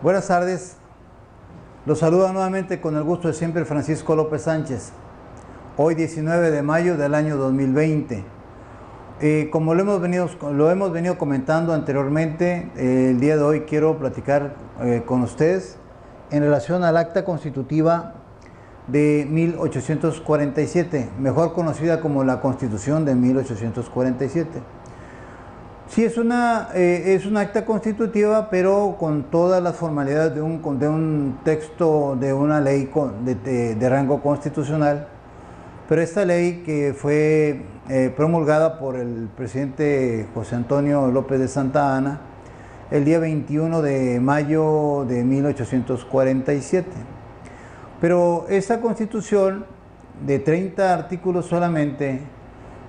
Buenas tardes, los saluda nuevamente con el gusto de siempre Francisco López Sánchez. Hoy 19 de mayo del año 2020. Como lo hemos venido comentando anteriormente, el día de hoy quiero platicar con ustedes en relación al acta constitutiva de 1847, mejor conocida como la Constitución de 1847. Sí, es un acta constitutiva, pero con todas las formalidades de un texto de una ley de rango constitucional. Pero esta ley, que fue promulgada por el presidente José Antonio López de Santa Anna el día 21 de mayo de 1847. Pero esta constitución de 30 artículos solamente,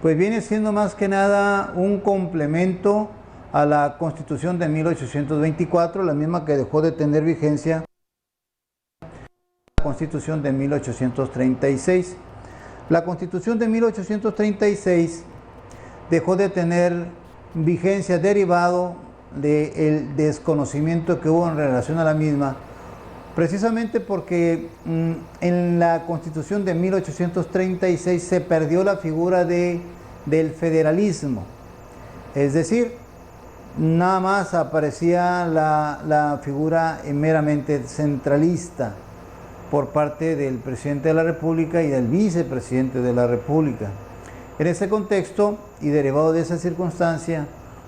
pues viene siendo más que nada un complemento a la Constitución de 1824, la misma que dejó de tener vigencia la Constitución de 1836. La Constitución de 1836 dejó de tener vigencia derivado del desconocimiento que hubo en relación a la misma, precisamente porque en la Constitución de 1836 se perdió la figura del federalismo. Es decir, nada más aparecía la figura meramente centralista por parte del presidente de la República y del vicepresidente de la República. En ese contexto y derivado de esa circunstancia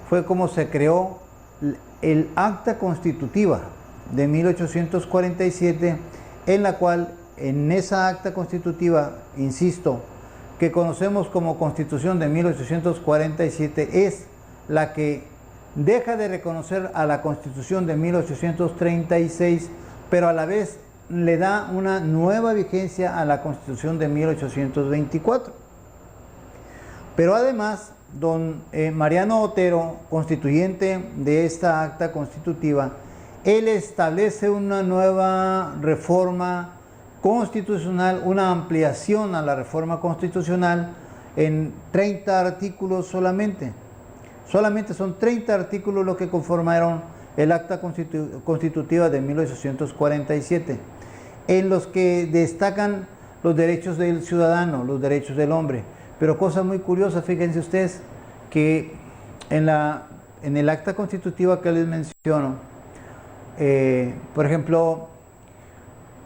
fue como se creó el Acta Constitutiva de 1847, en la cual, en esa acta constitutiva, insisto, que conocemos como Constitución de 1847, es la que deja de reconocer a la Constitución de 1836, pero a la vez le da una nueva vigencia a la Constitución de 1824. Pero además, don Mariano Otero, constituyente de esta acta constitutiva, él establece una nueva reforma constitucional, una ampliación a la reforma constitucional en 30 artículos solamente. Solamente son 30 artículos los que conformaron el acta constitutiva de 1847, en los que destacan los derechos del ciudadano, los derechos del hombre. Pero cosa muy curiosa, fíjense ustedes, que en el acta constitutiva que les menciono, por ejemplo,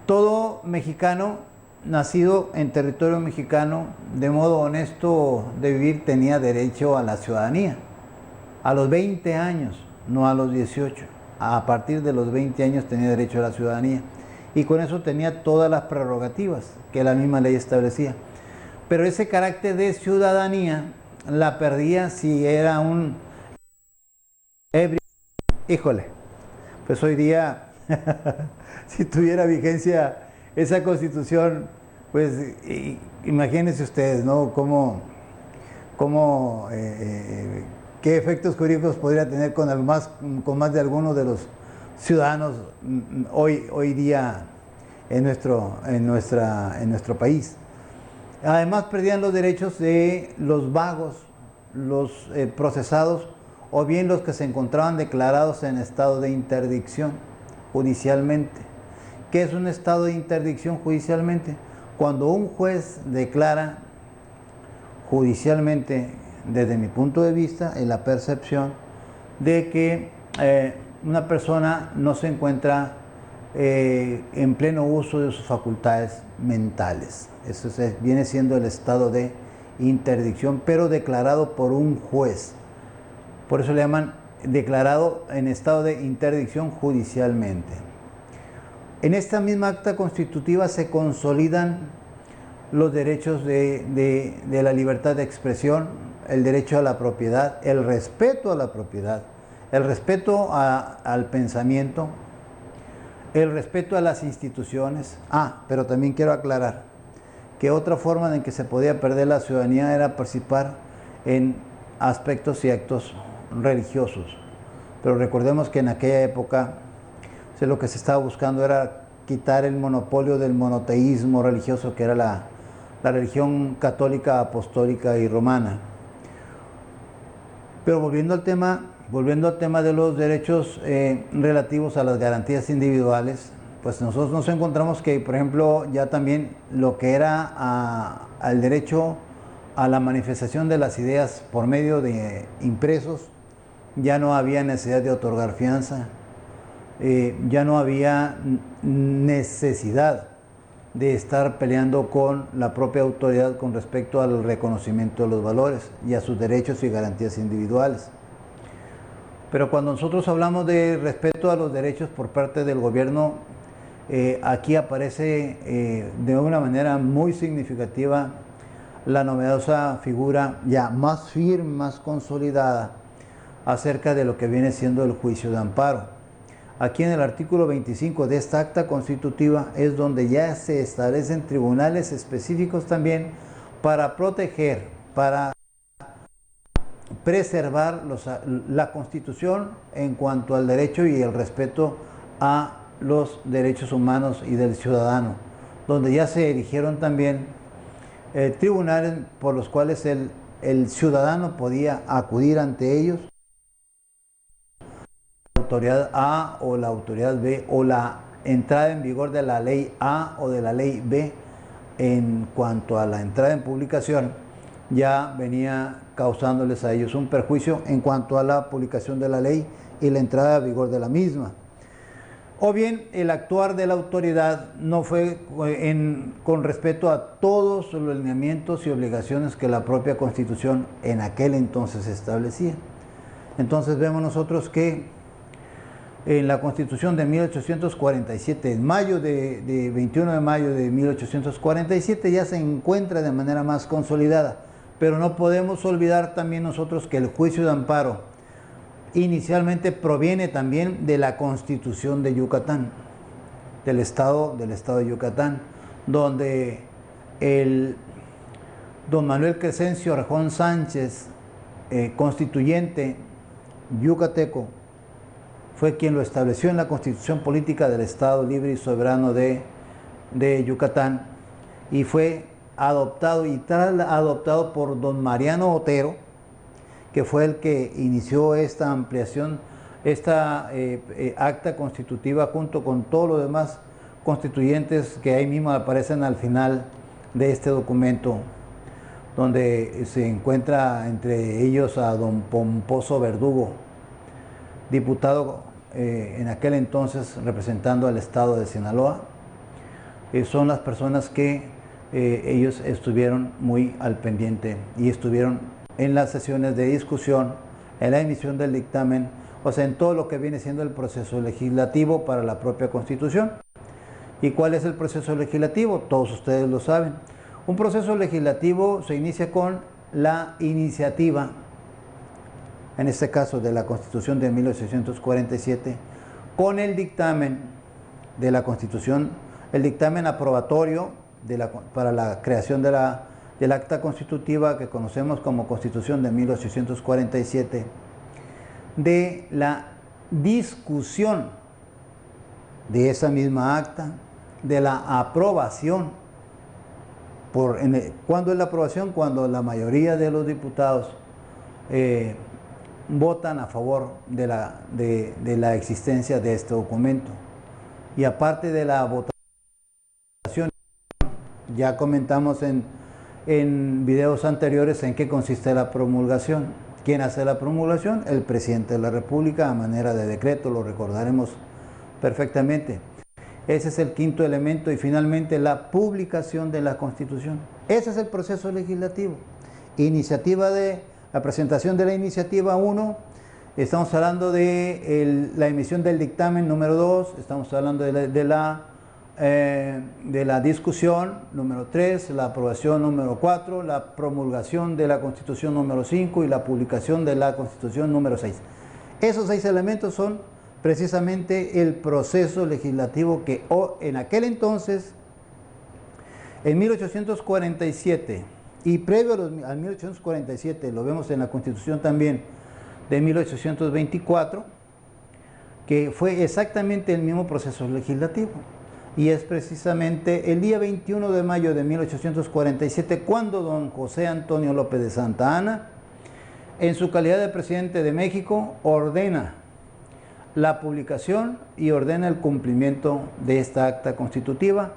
todo mexicano nacido en territorio mexicano de modo honesto de vivir tenía derecho a la ciudadanía a los 20 años, no a los 18. A partir de los 20 años tenía derecho a la ciudadanía, y con eso tenía todas las prerrogativas que la misma ley establecía. Pero ese carácter de ciudadanía la perdía si era un ebrio. Híjole, pues hoy día, si tuviera vigencia esa Constitución, pues imagínense ustedes, ¿no? ¿Qué efectos jurídicos podría tener con más de algunos de los ciudadanos hoy día en nuestro país? Además, perdían los derechos de los vagos, los procesados, o bien los que se encontraban declarados en estado de interdicción judicialmente. ¿Qué es un estado de interdicción judicialmente? Cuando un juez declara judicialmente, desde mi punto de vista, en la percepción de que una persona no se encuentra en pleno uso de sus facultades mentales. Eso viene siendo el estado de interdicción, pero declarado por un juez. Por eso le llaman declarado en estado de interdicción judicialmente. En esta misma acta constitutiva se consolidan los derechos de la libertad de expresión, el derecho a la propiedad, el respeto a la propiedad, el respeto al pensamiento, el respeto a las instituciones. Pero también quiero aclarar que otra forma en que se podía perder la ciudadanía era participar en aspectos y actos religiosos. Pero recordemos que en aquella época lo que se estaba buscando era quitar el monopolio del monoteísmo religioso, que era la religión católica, apostólica y romana. Pero volviendo al tema volviendo al tema de los derechos relativos a las garantías individuales, pues nosotros nos encontramos que, por ejemplo, ya también lo que era al derecho a la manifestación de las ideas por medio de impresos, ya no había necesidad de otorgar fianza, ya no había necesidad de estar peleando con la propia autoridad con respecto al reconocimiento de los valores y a sus derechos y garantías individuales. Pero cuando nosotros hablamos de respeto a los derechos por parte del gobierno, aquí aparece de una manera muy significativa la novedosa figura ya más firme, más consolidada acerca de lo que viene siendo el juicio de amparo. Aquí en el artículo 25 de esta acta constitutiva es donde ya se establecen tribunales específicos también para proteger, para preservar la Constitución en cuanto al derecho y el respeto a los derechos humanos y del ciudadano, donde ya se erigieron también tribunales por los cuales el ciudadano podía acudir ante ellos, la autoridad A o la autoridad B, o la entrada en vigor de la ley A o de la ley B en cuanto a la entrada en publicación, ya venía causándoles a ellos un perjuicio en cuanto a la publicación de la ley y la entrada en vigor de la misma. O bien el actuar de la autoridad no fue con respeto a todos los lineamientos y obligaciones que la propia Constitución en aquel entonces establecía. Entonces vemos nosotros que en la Constitución de 1847, en 21 de mayo de 1847, ya se encuentra de manera más consolidada. Pero no podemos olvidar también nosotros que el juicio de amparo inicialmente proviene también de la Constitución de Yucatán, del estado de Yucatán, donde don Manuel Crescencio Orejón Sánchez, constituyente yucateco, fue quien lo estableció en la Constitución Política del Estado Libre y Soberano de Yucatán, y fue adoptado por don Mariano Otero, que fue el que inició esta ampliación, esta acta constitutiva, junto con todos los demás constituyentes que ahí mismo aparecen al final de este documento, donde se encuentra entre ellos a don Pomposo Verdugo, diputado en aquel entonces representando al estado de Sinaloa. Son las personas que ellos estuvieron muy al pendiente y estuvieron en las sesiones de discusión, en la emisión del dictamen, o sea, en todo lo que viene siendo el proceso legislativo para la propia Constitución. ¿Y cuál es el proceso legislativo? Todos ustedes lo saben. Un proceso legislativo se inicia con la iniciativa, en este caso de la Constitución de 1847, con el dictamen de la Constitución, el dictamen aprobatorio para la creación del acta constitutiva que conocemos como Constitución de 1847, de la discusión de esa misma acta, de la aprobación. ¿Cuándo es la aprobación? Cuando la mayoría de los diputados votan a favor de la existencia de este documento. Y aparte de la votación, ya comentamos en videos anteriores en qué consiste la promulgación. ¿Quién hace la promulgación? El presidente de la República a manera de decreto, lo recordaremos perfectamente. Ese es el quinto elemento, y finalmente la publicación de la Constitución. Ese es el proceso legislativo. La presentación de la iniciativa 1, estamos hablando de la emisión del dictamen número 2, estamos hablando de la discusión número 3, la aprobación número 4, la promulgación de la Constitución número 5 y la publicación de la Constitución número 6. Esos 6 elementos son precisamente el proceso legislativo que en aquel entonces, en 1847, y previo al 1847, lo vemos en la Constitución también de 1824, que fue exactamente el mismo proceso legislativo. Y es precisamente el día 21 de mayo de 1847 cuando don José Antonio López de Santa Anna En su calidad de presidente de México, ordena la publicación y ordena el cumplimiento de esta acta constitutiva,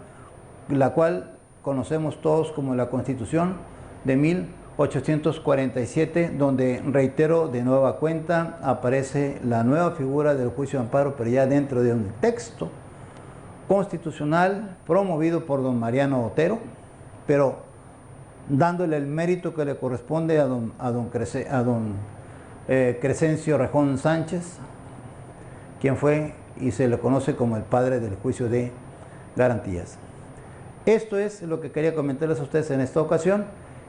la cual conocemos todos como la Constitución de 1847, donde, reitero, de nueva cuenta aparece la nueva figura del juicio de amparo, pero ya dentro de un texto constitucional promovido por don Mariano Otero, pero dándole el mérito que le corresponde a don Crescencio Rejón Sánchez, quien fue y se le conoce como el padre del juicio de garantías. Esto es lo que quería comentarles a ustedes en esta ocasión,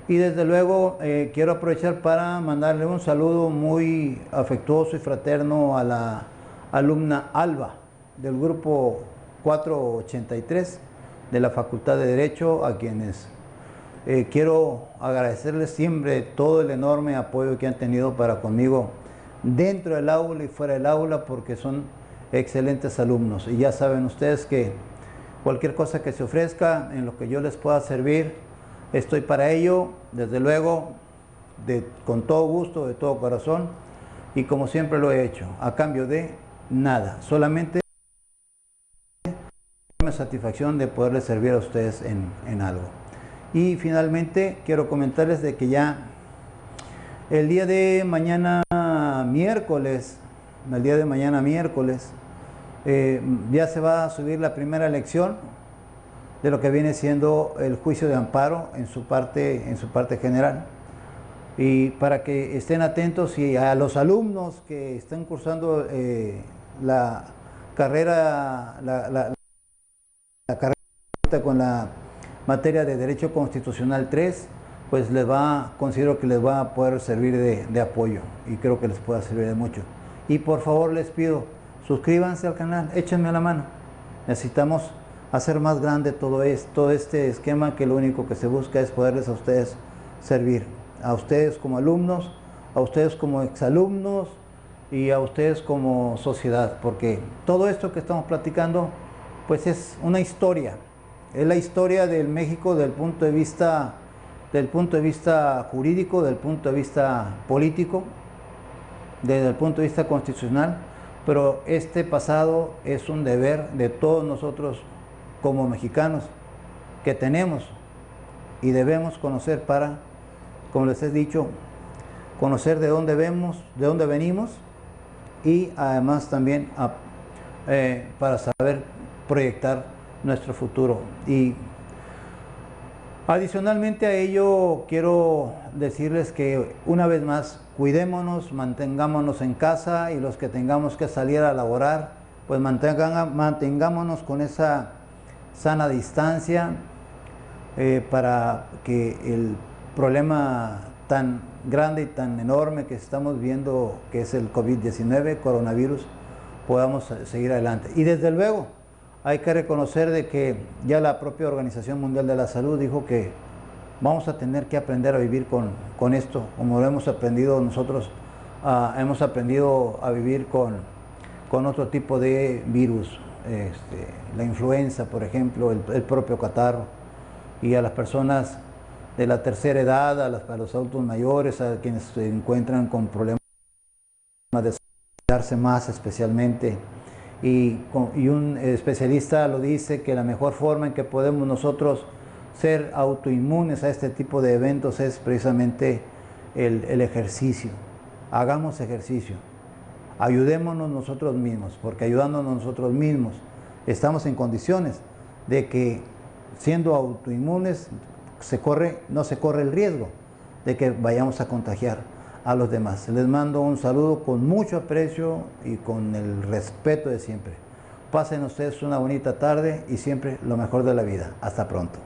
y desde luego quiero aprovechar para mandarle un saludo muy afectuoso y fraterno a la alumna Alba del grupo 483 de la Facultad de Derecho, a quienes quiero agradecerles siempre todo el enorme apoyo que han tenido para conmigo dentro del aula y fuera del aula, porque son excelentes alumnos. Y ya saben ustedes que cualquier cosa que se ofrezca, en lo que yo les pueda servir, estoy para ello, desde luego, con todo gusto, de todo corazón, y como siempre lo he hecho, a cambio de nada, solamente la satisfacción de poderles servir a ustedes en algo. Y finalmente quiero comentarles de que ya el día de mañana miércoles, ya se va a subir la primera lección de lo que viene siendo el juicio de amparo en su parte general. Y para que estén atentos, y a los alumnos que están cursando la carrera con la materia de Derecho Constitucional 3, pues considero que les va a poder servir de apoyo, y creo que les pueda servir de mucho. Y por favor les pido, suscríbanse al canal, échenme la mano. Necesitamos hacer más grande todo este esquema, que lo único que se busca es poderles a ustedes servir, a ustedes como alumnos, a ustedes como exalumnos y a ustedes como sociedad, porque todo esto que estamos platicando pues es una historia, es la historia del México desde el punto de vista jurídico, del punto de vista político, desde el punto de vista constitucional, pero este pasado es un deber de todos nosotros como mexicanos, que tenemos y debemos conocer para, como les he dicho, conocer de dónde venimos, y además también para saber proyectar nuestro futuro. Y adicionalmente a ello, quiero decirles que una vez más, cuidémonos, mantengámonos en casa, y los que tengamos que salir a laborar, pues mantengámonos con esa sana distancia, para que el problema tan grande y tan enorme que estamos viendo, que es el COVID-19, coronavirus, podamos seguir adelante. Y desde luego hay que reconocer de que ya la propia Organización Mundial de la Salud dijo que vamos a tener que aprender a vivir con esto, como lo hemos aprendido nosotros. Hemos aprendido a vivir con otro tipo de virus, la influenza, por ejemplo, el propio catarro, y a las personas de la tercera edad, a los adultos mayores, a quienes se encuentran con problemas de cuidarse más especialmente. Y un especialista lo dice, que la mejor forma en que podemos nosotros ser autoinmunes a este tipo de eventos es precisamente el ejercicio. Hagamos ejercicio, ayudémonos nosotros mismos, porque ayudándonos nosotros mismos estamos en condiciones de que, siendo autoinmunes, no se corre el riesgo de que vayamos a contagiar a los demás. Les mando un saludo con mucho aprecio y con el respeto de siempre. Pasen ustedes una bonita tarde y siempre lo mejor de la vida. Hasta pronto.